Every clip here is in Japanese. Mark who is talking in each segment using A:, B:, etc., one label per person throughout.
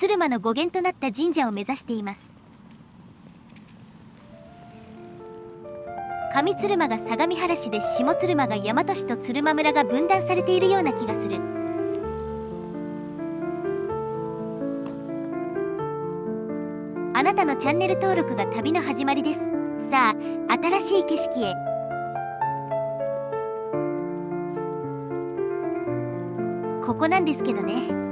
A: 鶴間の語源となった神社を目指しています。上鶴間が相模原市で、下鶴間が大和市と鶴間村が分断されているような気がする。あなたのチャンネル登録が旅の始まりです。さあ、新しい景色へ。ここなんですけどね。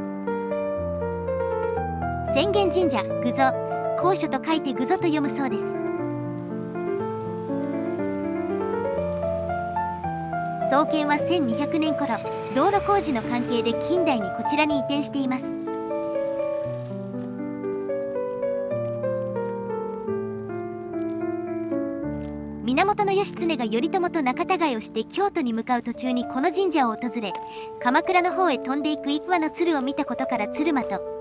A: 浅間神社、具蔵、高所と書いて具蔵と読むそうです。創建は1200年頃、道路工事の関係で近代にこちらに移転しています。源義経が頼朝と仲違いをして京都に向かう途中にこの神社を訪れ、鎌倉の方へ飛んでいく一羽の鶴を見たことから鶴間と。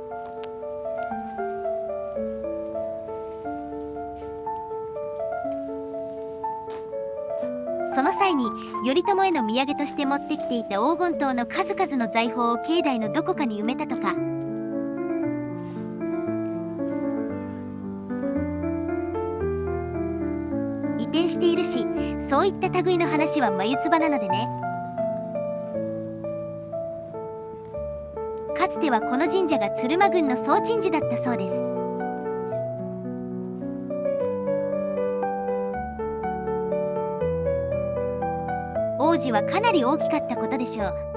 A: その際に頼朝への土産として持ってきていた黄金塔の数々の財宝を境内のどこかに埋めたとか。移転しているし、そういった類の話は眉唾なのでね。かつてはこの神社が鶴間郡の総鎮守だったそうです。王子はかなり大きかったことでしょう。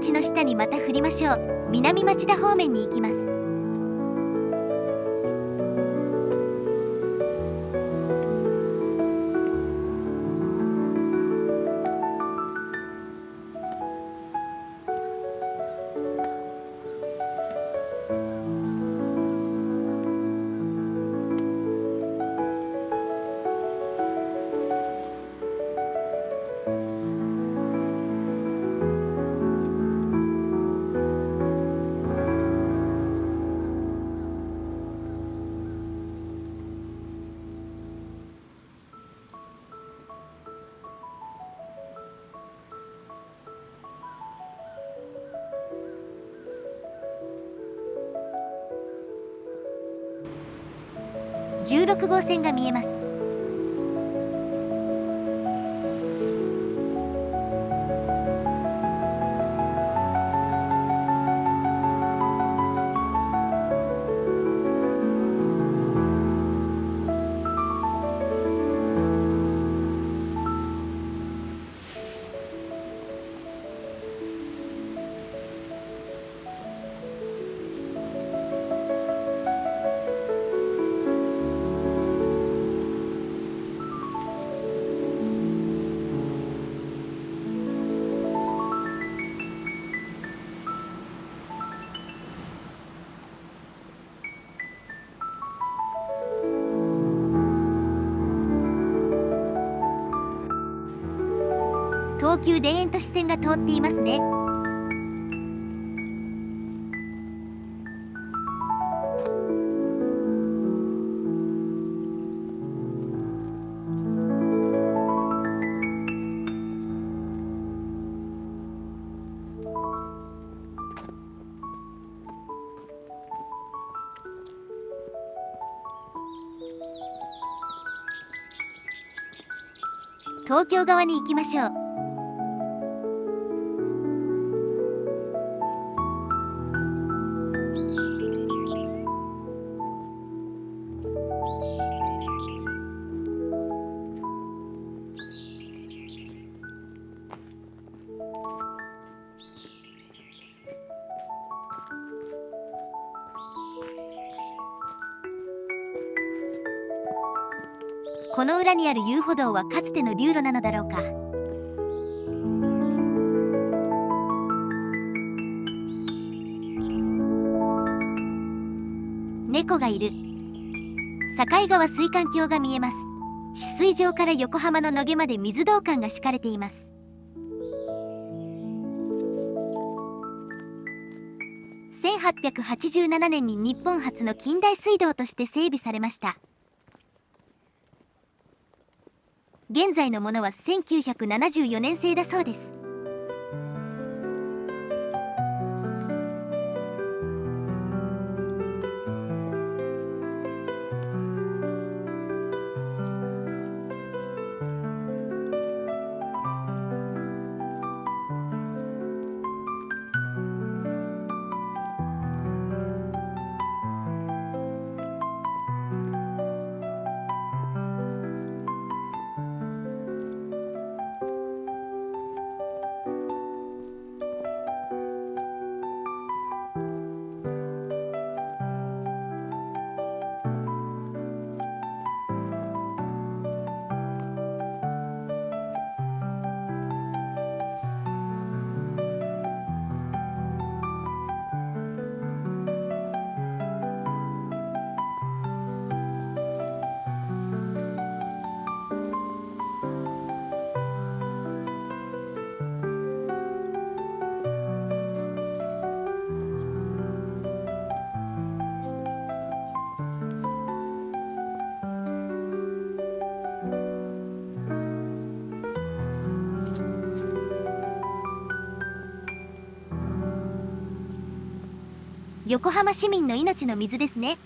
A: 地の下にまた降りましょう。南町田方面に行きます。16号線が見えます。東急田園都市線が通っていますね。東京側に行きましょう。この裏にある遊歩道はかつての流路なのだろうか。猫がいる。境川水管橋が見えます。取水場から横浜の野毛まで水道管が敷かれています。1887年に日本初の近代水道として整備されました。現在のものは1974年製だそうです。横浜市民の命の水ですね。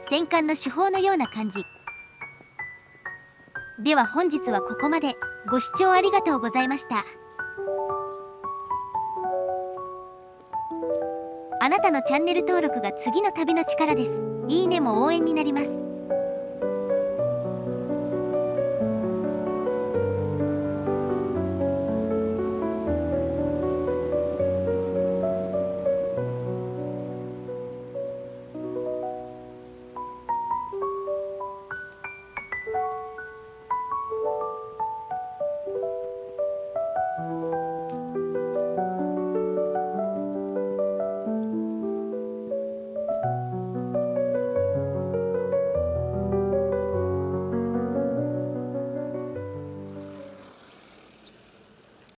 A: 戦艦の主砲のような感じ。では本日はここまで。ご視聴ありがとうございました。あなたのチャンネル登録が次の旅の力です。いいねも応援になります。